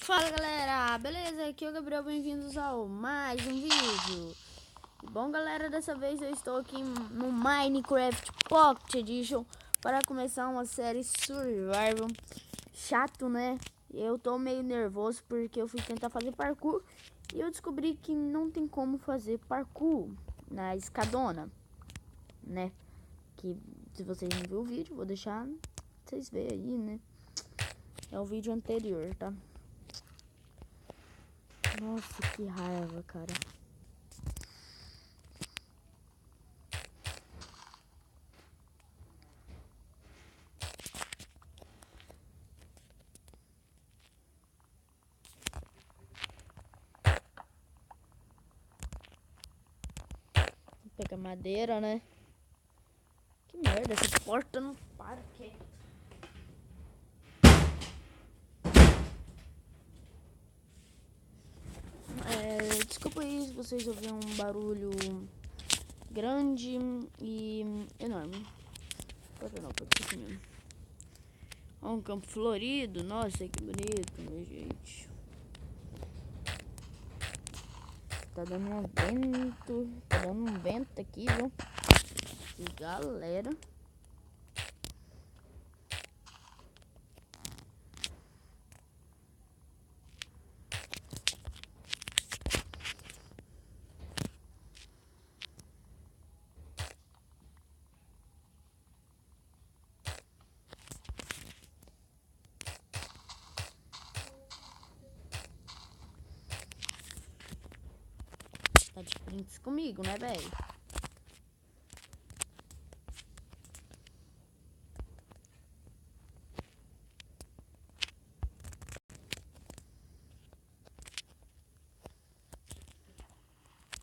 Fala galera, beleza? Aqui é o Gabriel, bem-vindos ao mais um vídeo. Bom galera, dessa vez eu estou aqui no Minecraft Pocket Edition para começar uma série Survival. Chato, né? Eu tô meio nervoso porque eu fui tentar fazer parkour e eu descobri que não tem como fazer parkour na escadona, né? Que se vocês não viram o vídeo, vou deixar vocês verem aí, né? É o vídeo anterior, tá? Nossa, que raiva, cara. Vou pegar madeira, né? Que merda, essa porta não para aqui. Desculpa aí se vocês ouviram um barulho grande e enorme. Pode não, pode ser assim mesmo. Ó, um campo florido. Nossa, que bonito, minha gente. Tá dando um vento. Tá dando um vento aqui, viu? E galera. Tá de prints comigo, né, velho?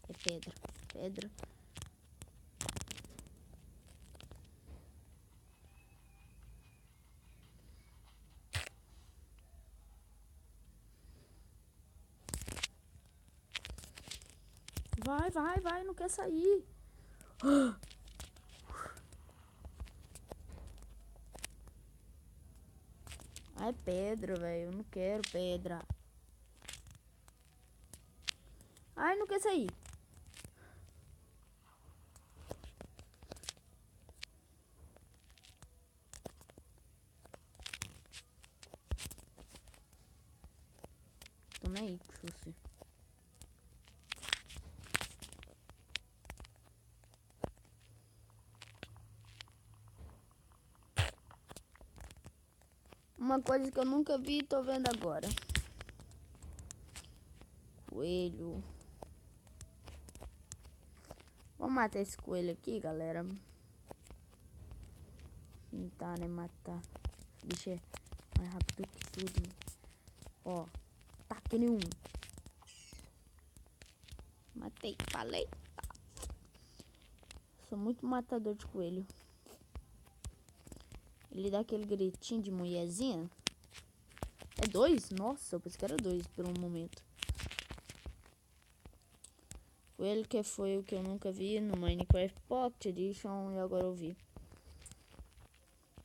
É pedra. Pedra. Vai, não quer sair. Ah, é pedra, velho. Eu não quero pedra. Ai, não quer sair. Tô nem aí com você. Uma coisa que eu nunca vi, tô vendo agora. Coelho. Vamos matar esse coelho aqui, galera. Tentar, né, matar. Esse bicho é mais rápido que tudo. Ó, taque nenhum. Matei, falei. Sou muito matador de coelho. Ele dá aquele gritinho de mulherzinha. É 2? Nossa, eu pensei que era 2 por um momento. Coelho que foi o que eu nunca vi no Minecraft Pocket Edition e agora eu vi.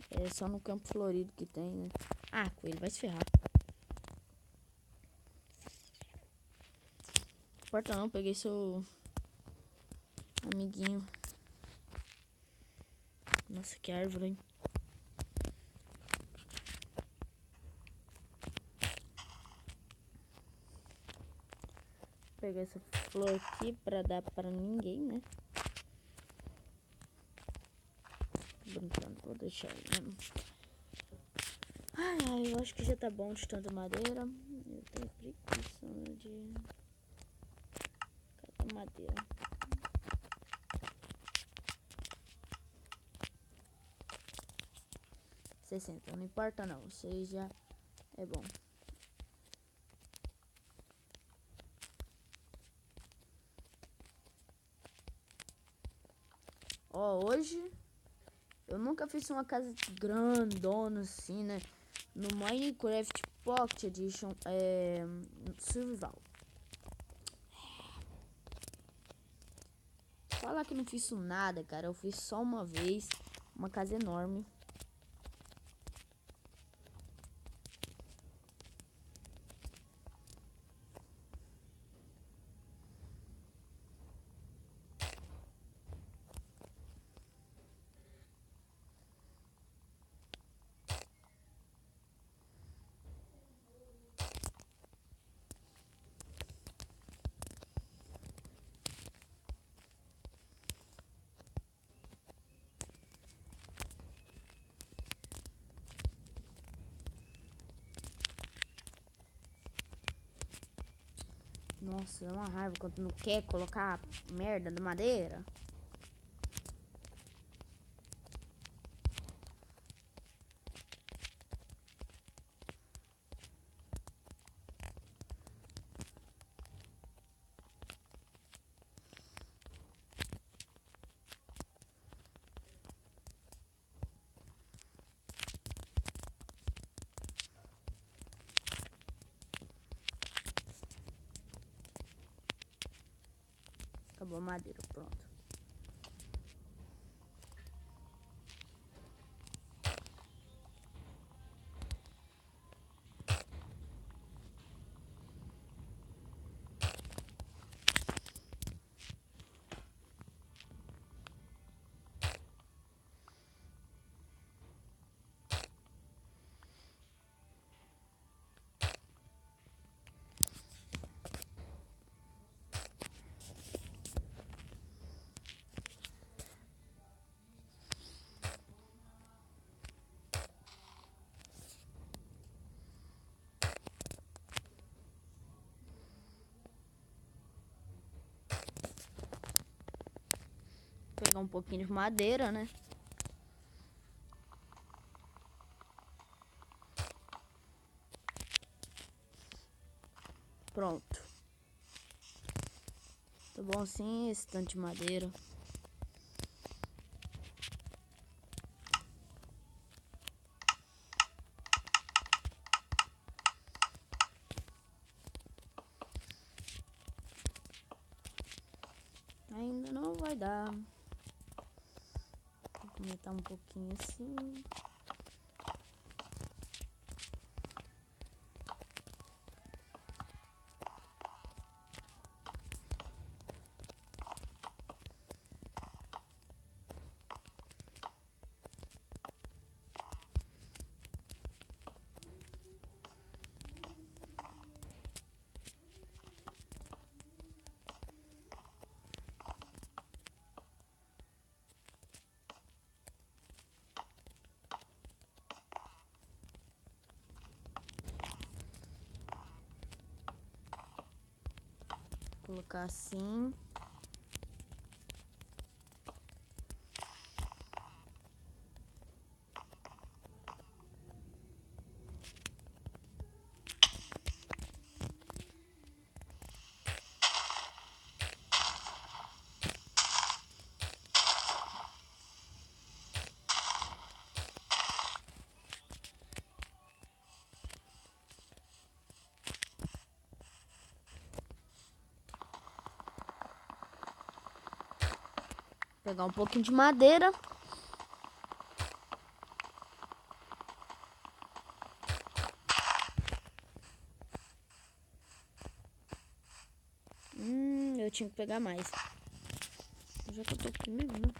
É só no Campo Florido que tem, né? Ah, coelho, vai se ferrar. Não importa não, peguei seu amiguinho. Nossa, que árvore, hein? Vou pegar essa flor aqui pra dar pra ninguém, né? Brincando, vou deixar aí mesmo. Ai, eu acho que já tá bom de tanta madeira. Eu tenho preguiça de... Cadê madeira? $60, não importa não, você já é bom. Ó, hoje eu nunca fiz uma casa grandona assim, né? No Minecraft Pocket Edition Survival. Falar que não fiz isso nada, cara. Eu fiz só uma vez. Uma casa enorme. Nossa, é uma raiva quando não quer colocar merda da madeira. Acabou a madeira, pronto. Vou pegar um pouquinho de madeira, né? Pronto. Tá bom assim, esse tanto de madeira. Ainda não vai dar. Vou aumentar um pouquinho assim. Colocar assim. Pegar um pouquinho de madeira. Eu tinha que pegar mais. Já que eu tô aqui mesmo, né?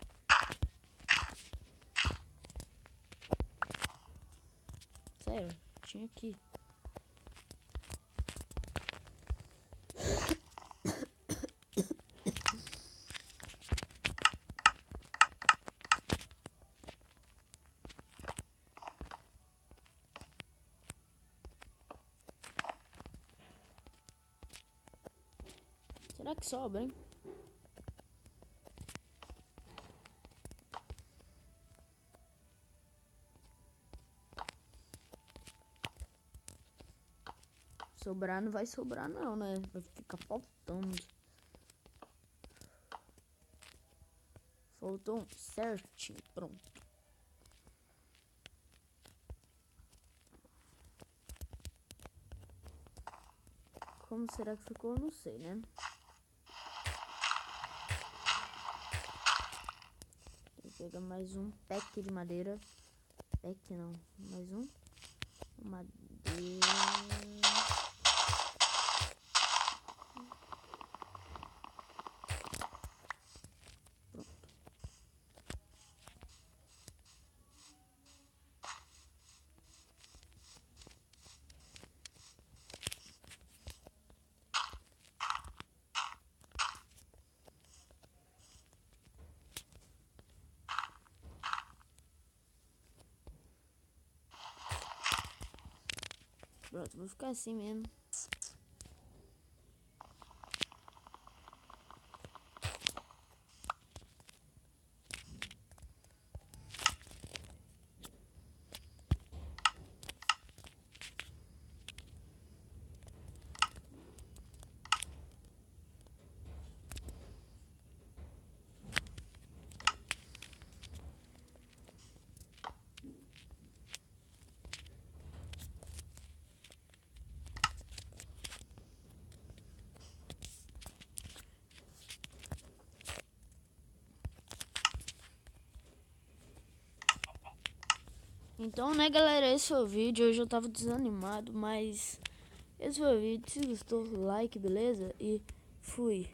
Sério, tinha aqui. Será que sobra, hein? Sobrar não vai sobrar não, né? Vai ficar faltando. Faltou certinho, pronto. Como será que ficou? Eu não sei, né? Vou pegar mais um pack de madeira. Pack não, mais um. Madeira. Pronto, vou ficar assim mesmo. Então, né, galera, esse foi o vídeo. Hoje eu tava desanimado, mas esse foi o vídeo. Se gostou, like, beleza? E fui.